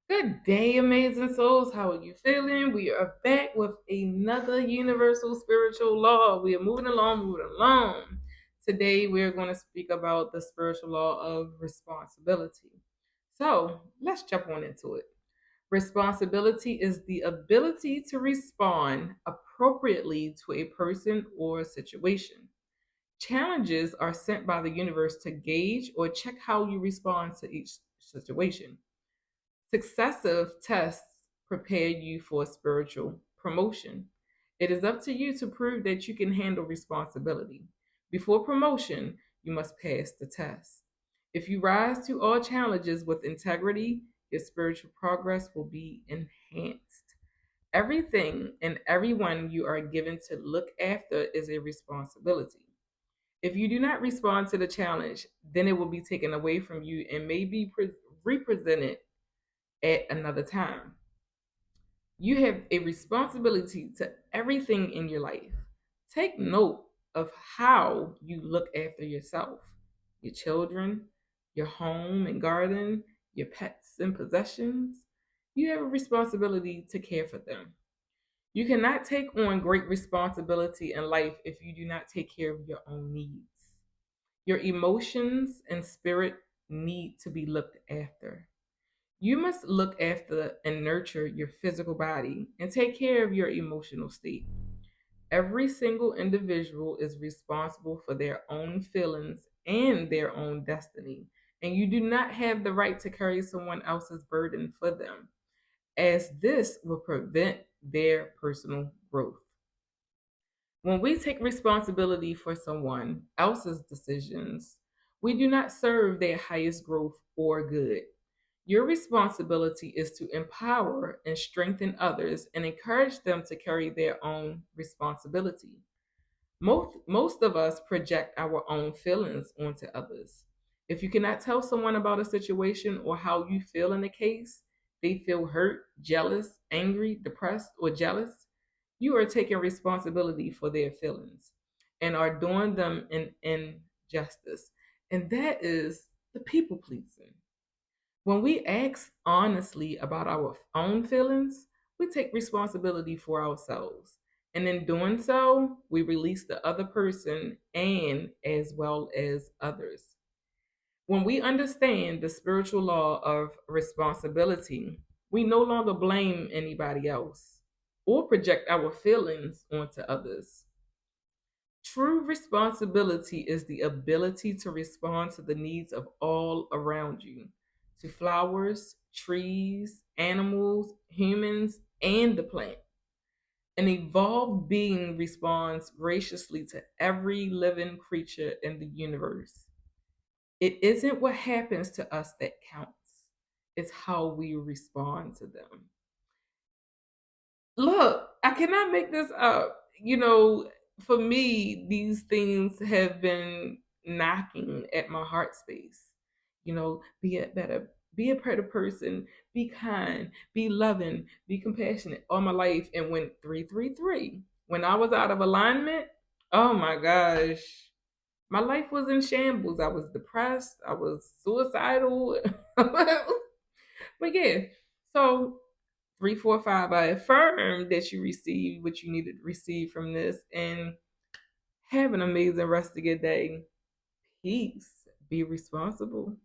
Good day, amazing souls. How are you feeling? We are back with another universal spiritual law. We are moving along, moving along. Today, we're going to speak about the spiritual law of responsibility. So, let's jump on into it. Responsibility is the ability to respond appropriately to a person or situation. Challenges are sent by the universe to gauge or check how you respond to each situation. Successive tests prepare you for spiritual promotion. It is up to you to prove that you can handle responsibility. Before promotion, you must pass the test. If you rise to all challenges with integrity, your spiritual progress will be enhanced. Everything and everyone you are given to look after is a responsibility. If you do not respond to the challenge, then it will be taken away from you and may be represented at another time. You have a responsibility to everything in your life. Take note of how you look after yourself, your children, your home and garden, your pets and possessions. You have a responsibility to care for them. You cannot take on great responsibility in life if you do not take care of your own needs. Your emotions and spirit need to be looked after. You must look after and nurture your physical body and take care of your emotional state. Every single individual is responsible for their own feelings and their own destiny, and you do not have the right to carry someone else's burden for them, as this will prevent their personal growth. When we take responsibility for someone else's decisions, we do not serve their highest growth or good. Your responsibility is to empower and strengthen others and encourage them to carry their own responsibility. Most of us project our own feelings onto others. If you cannot tell someone about a situation or how you feel in a case, they feel hurt, jealous, angry, depressed, or jealous, you are taking responsibility for their feelings and are doing them an injustice. And that is the people pleasing. When we ask honestly about our own feelings, we take responsibility for ourselves. And in doing so, we release the other person and as well as others. When we understand the spiritual law of responsibility, we no longer blame anybody else or project our feelings onto others. True responsibility is the ability to respond to the needs of all around you, to flowers, trees, animals, humans, and the plant. An evolved being responds graciously to every living creature in the universe. It isn't what happens to us that counts, it's how we respond to them. Look, I cannot make this up. For me, these things have been knocking at my heart space. Be a better, be a better person, be kind, be loving, be compassionate all my life. And when 333, when I was out of alignment, oh my gosh, my life was in shambles. I was depressed, I was suicidal. But yeah, so 345, I affirm that you receive what you needed to receive from this and have an amazing rest of your day. Peace. Be responsible.